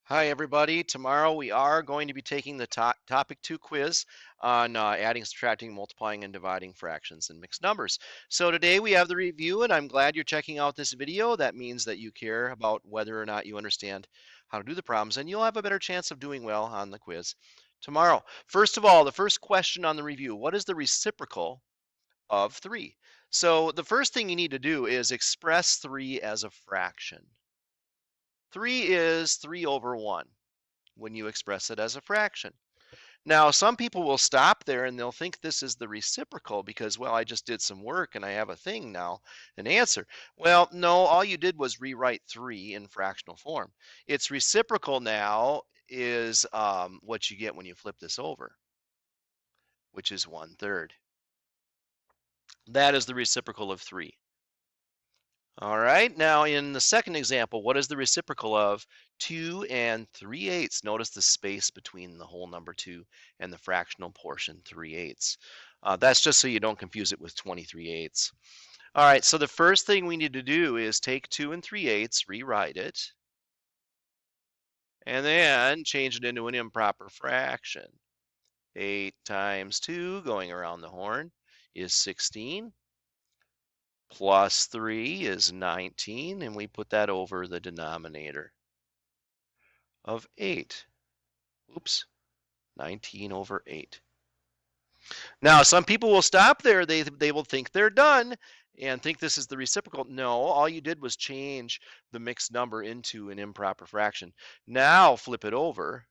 Hi, everybody. Tomorrow we are going to be taking the topic 2 quiz on adding, subtracting, multiplying, and dividing fractions and mixed numbers. So today we have the review, and I'm glad you're checking out this video. That means that you care about whether or not you understand how to do the problems, and you'll have a better chance of doing well on the quiz tomorrow. First of all, the first question on the review, what is the reciprocal of 3? So the first thing you need to do is express 3 as a fraction. 3 is 3 over 1 when you express it as a fraction. Now, some people will stop there and they'll think this is the reciprocal because, well, I just did some work and I have a thing now, an answer. Well, no, all you did was rewrite 3 in fractional form. Its reciprocal now is what you get when you flip this over, which is 1/3. That is the reciprocal of 3. All right, now in the second example, what is the reciprocal of 2 and 3/8? Notice the space between the whole number 2 and the fractional portion 3/8. That's just so you don't confuse it with 23/8. All right, so the first thing we need to do is take 2 and 3/8, rewrite it, and then change it into an improper fraction. 8 times 2, going around the horn, is 16. Plus 3 is 19, and we put that over the denominator of 8. Oops, 19 over 8. Now, some people will stop there. They will think they're done and think this is the reciprocal. No, all you did was change the mixed number into an improper fraction. Now flip it over,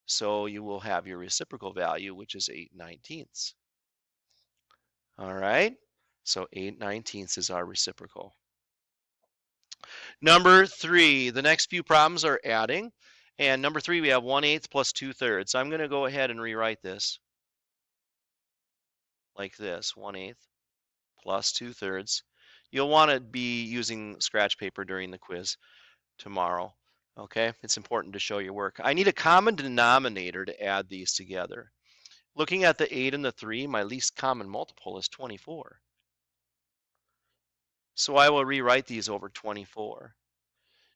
so you will have your reciprocal value, which is 8/19. All right, so 8/19 is our reciprocal. Number 3, the next few problems are adding. And number 3, we have 1/8 plus 2/3. I'm going to go ahead and rewrite this like this, 1/8 plus 2/3. You'll want to be using scratch paper during the quiz tomorrow. Okay, it's important to show your work. I need a common denominator to add these together. Looking at the 8 and the 3, my least common multiple is 24. So I will rewrite these over 24.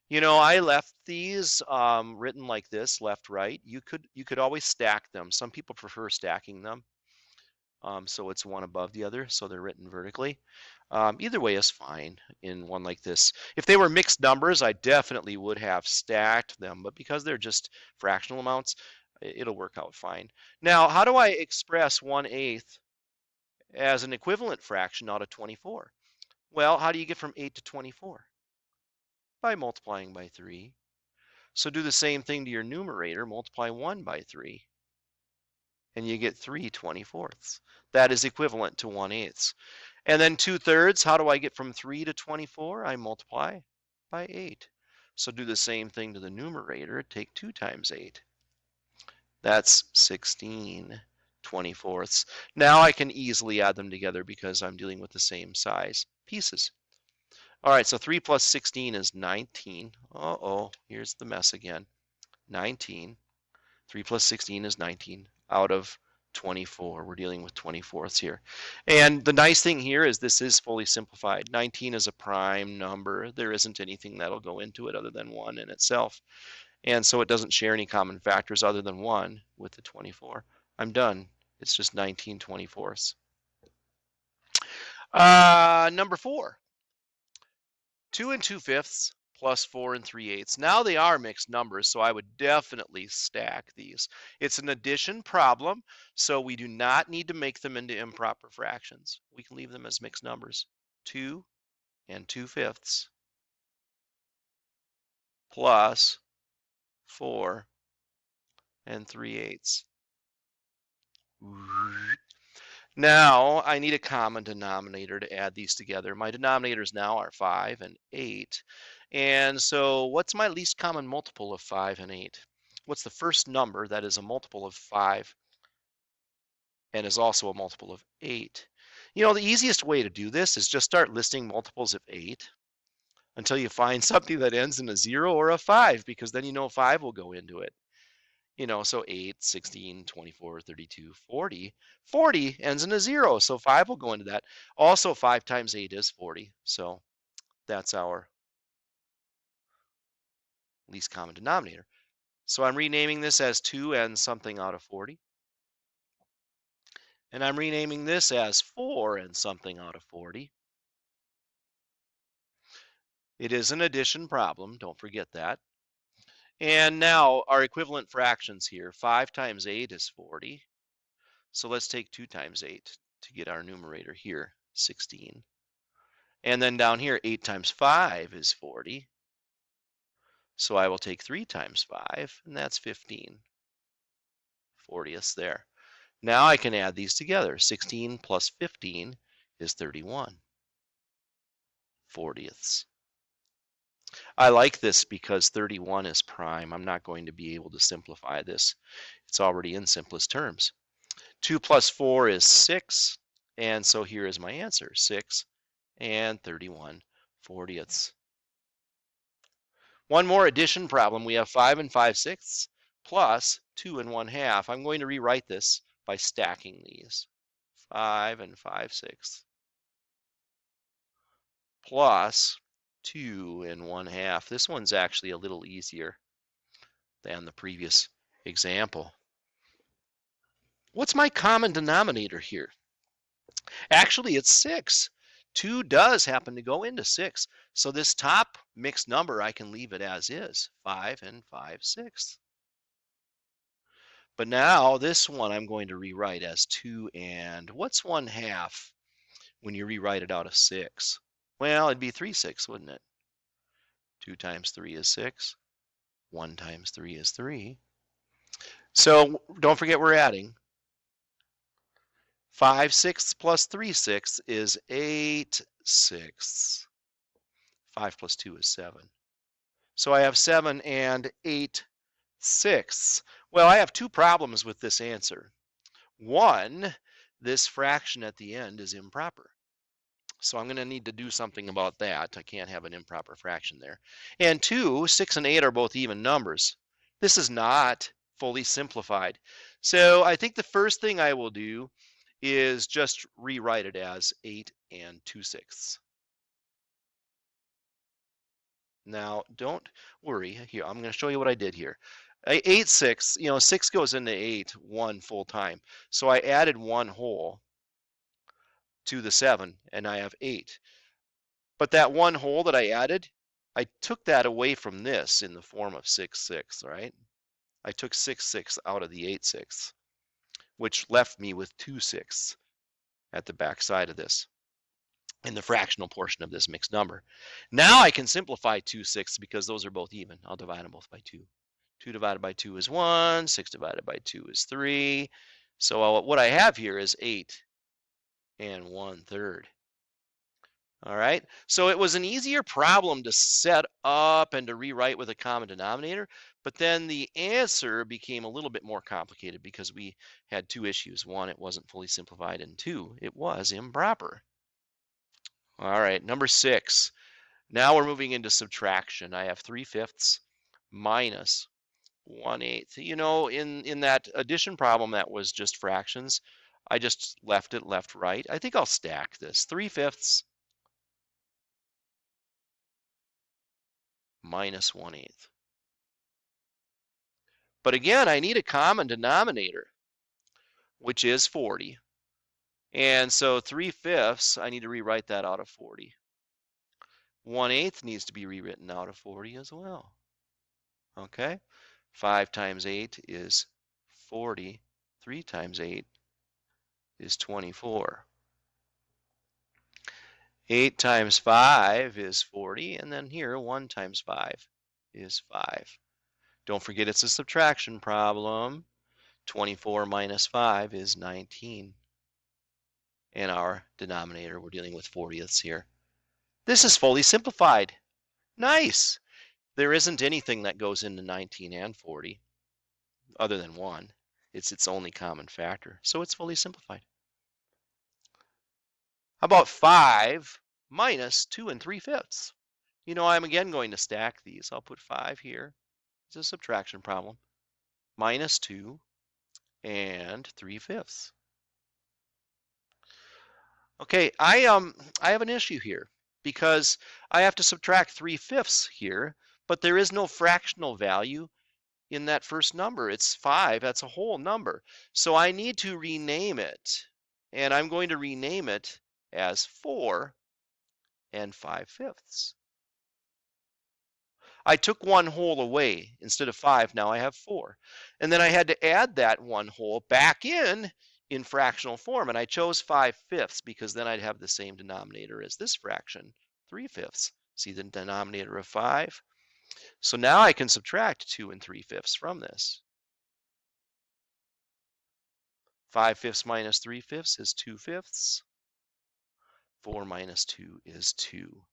You know, I left these written like this, left, right. You could always stack them. Some people prefer stacking them, so it's one above the other, so they're written vertically. Either way is fine in one like this. If they were mixed numbers, I definitely would have stacked them, but because they're just fractional amounts, it'll work out fine. Now, how do I express 1/8 as an equivalent fraction out of 24? Well, how do you get from 8 to 24? By multiplying by 3. So do the same thing to your numerator, multiply 1 by 3, and you get 3/24. That is equivalent to 1/8. And then 2/3, how do I get from 3 to 24? I multiply by 8. So do the same thing to the numerator, take 2 times 8. That's 16/24. Now I can easily add them together because I'm dealing with the same size pieces. All right, so 3 plus 16 is 19. Uh-oh, here's the mess again. 19. 3 plus 16 is 19 out of 24. We're dealing with 24ths here. And the nice thing here is this is fully simplified. 19 is a prime number. There isn't anything that'll go into it other than 1 in itself. And so it doesn't share any common factors other than 1 with the 24. I'm done. It's just 19/24. Number 4. 2 and 2/5 plus 4 and 3/8. Now they are mixed numbers, so I would definitely stack these. It's an addition problem, so we do not need to make them into improper fractions. We can leave them as mixed numbers. 2 and 2/5 plus 4 and 3/8. Now I need a common denominator to add these together. My denominators now are 5 and 8. And so what's my least common multiple of 5 and 8? What's the first number that is a multiple of 5 and is also a multiple of 8? You know, the easiest way to do this is just start listing multiples of 8 until you find something that ends in a 0 or a 5, because then you know 5 will go into it. You know, so 8, 16, 24, 32, 40. 40 ends in a 0, so 5 will go into that. Also, 5 times 8 is 40, so that's our least common denominator. So I'm renaming this as 2 and something out of 40. And I'm renaming this as 4 and something out of 40. It is an addition problem, don't forget that. And now our equivalent fractions here, 5 times 8 is 40. So let's take 2 times 8 to get our numerator here, 16. And then down here, 8 times 5 is 40. So I will take 3 times 5, and that's 15. 40ths there. Now I can add these together. 16 plus 15 is 31. 40ths. I like this because 31 is prime. I'm not going to be able to simplify this. It's already in simplest terms. 2 plus 4 is 6. And so here is my answer, 6 and 31 40ths. One more addition problem. We have 5 and 5/6 plus 2 and 1/2. I'm going to rewrite this by stacking these. 5 and 5/6 plus 2 and 1/2. This one's actually a little easier than the previous example. What's my common denominator here? Actually, it's 6. 2 does happen to go into 6. So this top mixed number, I can leave it as is, 5 and 5/6. But now this one I'm going to rewrite as 2 and what's 1/2 when you rewrite it out of 6? Well, it'd be 3/6, wouldn't it? 2 times 3 is 6. 1 times 3 is 3. So don't forget we're adding. 5/6 plus 3/6 is 8/6. 5 plus 2 is 7. So I have 7 and 8/6. Well, I have two problems with this answer. One, this fraction at the end is improper. So I'm going to need to do something about that. I can't have an improper fraction there. And two, 6 and 8 are both even numbers. This is not fully simplified. So I think the first thing I will do is just rewrite it as 8 and 2/6. Now, don't worry. Here, I'm going to show you what I did here. 8/6, 6 goes into 8 one full time. So I added one whole to the 7, and I have 8. But that one whole that I added, I took that away from this in the form of 6/6, right? I took 6/6 out of the 8/6, which left me with 2/6 at the back side of this in the fractional portion of this mixed number. Now I can simplify 2/6 because those are both even. I'll divide them both by 2. 2 divided by 2 is 1. 6 divided by 2 is 3. So what I have here is 8 and 1/3. All right, so it was an easier problem to set up and to rewrite with a common denominator, but then the answer became a little bit more complicated because we had two issues. One, it wasn't fully simplified, and two, it was improper. All right, number 6. Now we're moving into subtraction. I have 3/5 minus 1/8. In that addition problem that was just fractions, I just left it left right. I think I'll stack this. 3/5 minus 1/8. But again, I need a common denominator, which is 40. And so 3/5, I need to rewrite that out of 40. 1/8 needs to be rewritten out of 40 as well. Okay, 5 times 8 is 40. 3 times 8 is 24. 8 times 5 is 40, and then here 1 times 5 is 5. Don't forget it's a subtraction problem. 24 minus 5 is 19. And our denominator, we're dealing with 40ths here. This is fully simplified. Nice. There isn't anything that goes into 19 and 40 other than 1. It's its only common factor, so it's fully simplified. How about 5 minus 2 and 3/5? I'm again going to stack these. I'll put 5 here. It's a subtraction problem. Minus 2 and 3/5. Okay, I have an issue here because I have to subtract 3/5 here, but there is no fractional value in that first number. It's 5. That's a whole number. So I need to rename it. And I'm going to rename it as 4 and 5/5. I took one whole away. Instead of 5, now I have 4. And then I had to add that one whole back in fractional form. And I chose 5/5 because then I'd have the same denominator as this fraction, 3/5. See the denominator of 5? So now I can subtract 2 and 3/5 from this. 5/5 minus 3/5 is 2/5. 4 minus 2 is 2.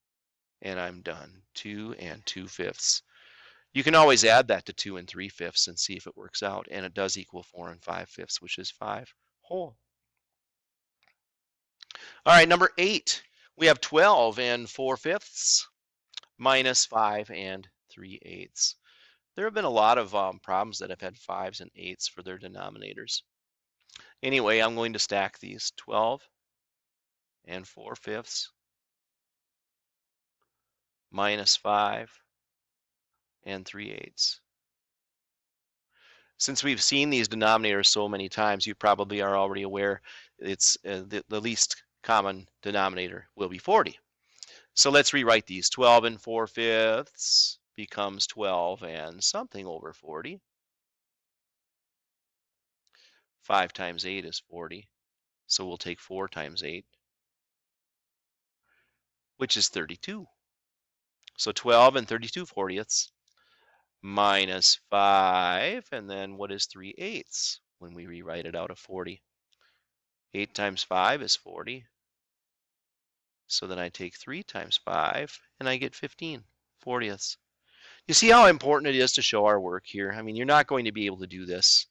And I'm done. 2 and 2/5. You can always add that to 2 and 3/5 and see if it works out. And it does equal 4 and 5/5, which is 5 whole. All right, number 8. We have 12 and 4/5 minus 5 and 3/8. There have been a lot of problems that have had 5s and 8s for their denominators. Anyway, I'm going to stack these. 12 and 4/5 minus 5 and 3/8. Since we've seen these denominators so many times, you probably are already aware it's the least common denominator will be 40. So let's rewrite these. 12 and 4/5 becomes 12 and something over 40. 5 times 8 is 40. So we'll take 4 times 8, which is 32. So 12 and 32/40 minus 5, and then what is 3/8 when we rewrite it out of 40? 8 times 5 is 40. So then I take 3 times 5, and I get 15/40. You see how important it is to show our work here? I mean, you're not going to be able to do this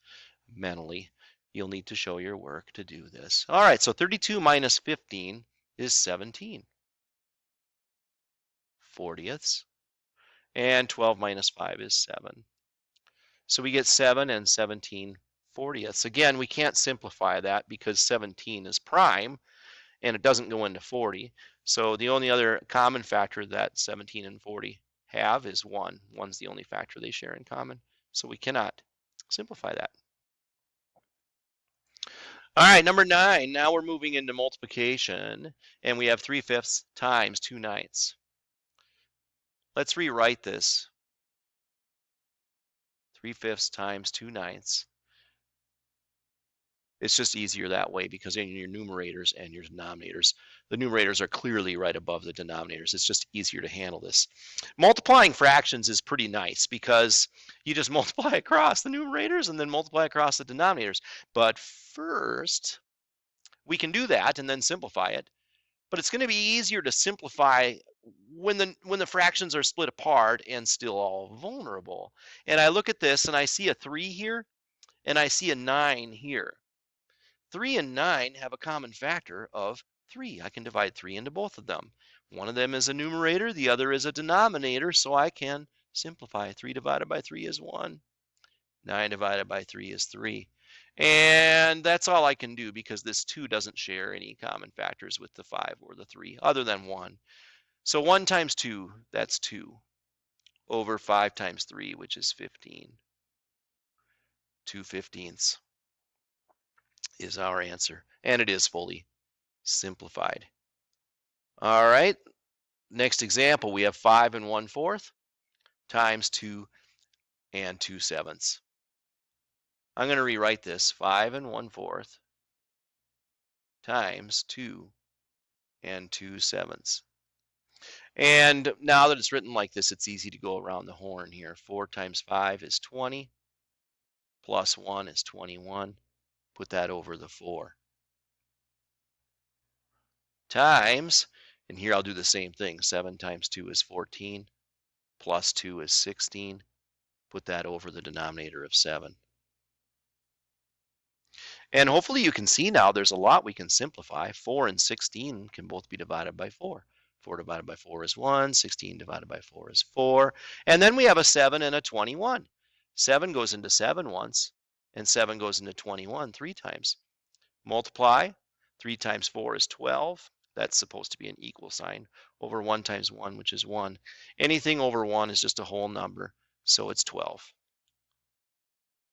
mentally. You'll need to show your work to do this. All right, so 32 minus 15 is 17/40. And 12 minus 5 is 7. So we get 7 and 17/40. Again, we can't simplify that because 17 is prime and it doesn't go into 40. So the only other common factor that 17 and 40 have is 1. 1's the only factor they share in common. So we cannot simplify that. All right, number 9. Now we're moving into multiplication, and we have 3/5 times 2/9. Let's rewrite this. 3/5 times 2/9. It's just easier that way because in your numerators and your denominators, the numerators are clearly right above the denominators. It's just easier to handle this. Multiplying fractions is pretty nice because you just multiply across the numerators and then multiply across the denominators. But first, we can do that and then simplify it. But it's going to be easier to simplify when the fractions are split apart and still all vulnerable. And I look at this and I see a 3 here and I see a 9 here. 3 and 9 have a common factor of 3. I can divide 3 into both of them. One of them is a numerator, the other is a denominator, so I can simplify. 3 divided by 3 is 1. 9 divided by 3 is 3. And that's all I can do because this 2 doesn't share any common factors with the 5 or the 3 other than 1. So 1 times 2, that's 2, over 5 times 3, which is 15. 2/15 is our answer, and it is fully simplified. All right, next example, we have 5 and 1/4 times 2 and 2/7. I'm going to rewrite this. 5 and 1/4 times 2 and 2/7. And now that it's written like this, it's easy to go around the horn here. 4 times 5 is 20, plus 1 is 21. Put that over the 4. Times, and here I'll do the same thing. 7 times 2 is 14, plus 2 is 16. Put that over the denominator of 7. And hopefully you can see now there's a lot we can simplify. 4 and 16 can both be divided by 4. 4 divided by 4 is 1. 16 divided by 4 is 4. And then we have a 7 and a 21. 7 goes into 7 once, and 7 goes into 21 3 times. Multiply. 3 times 4 is 12. That's supposed to be an equal sign over 1 times 1, which is 1. Anything over 1 is just a whole number, so it's 12.